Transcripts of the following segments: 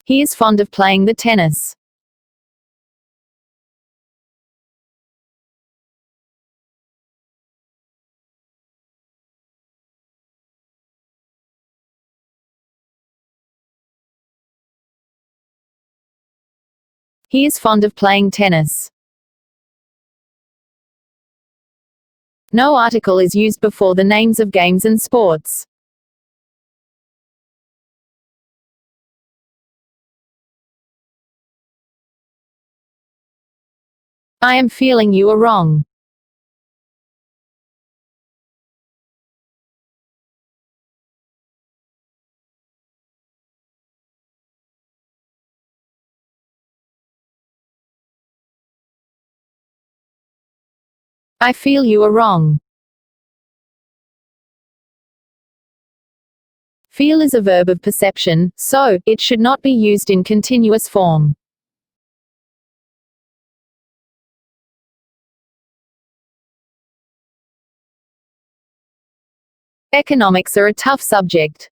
He is fond of playing the tennis. He is fond of playing tennis. No article is used before the names of games and sports. I am feeling you are wrong. I feel you are wrong. Feel is a verb of perception, so it should not be used in continuous form. Economics are a tough subject.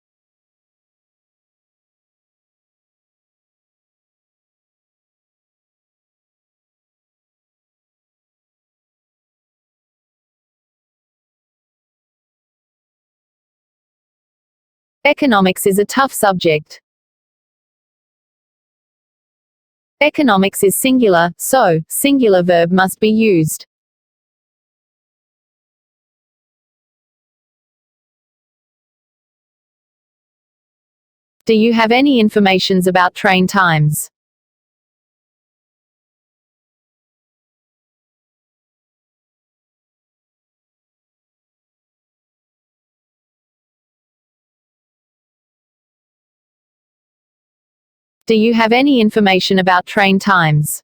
Economics is a tough subject. Economics is singular, so singular verb must be used. Do you have any informations about train times? Do you have any information about train times?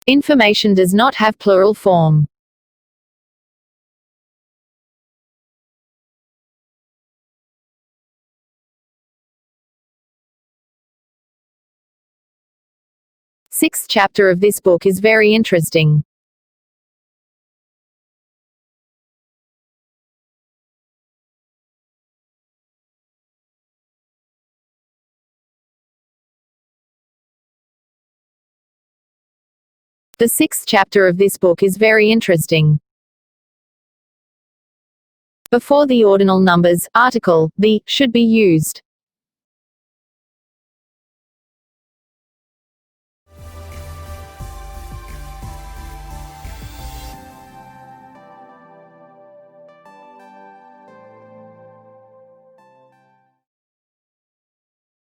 Information does not have plural form. Sixth chapter of this book is very interesting. The sixth chapter of this book is very interesting. Before the ordinal numbers, article, the, should be used.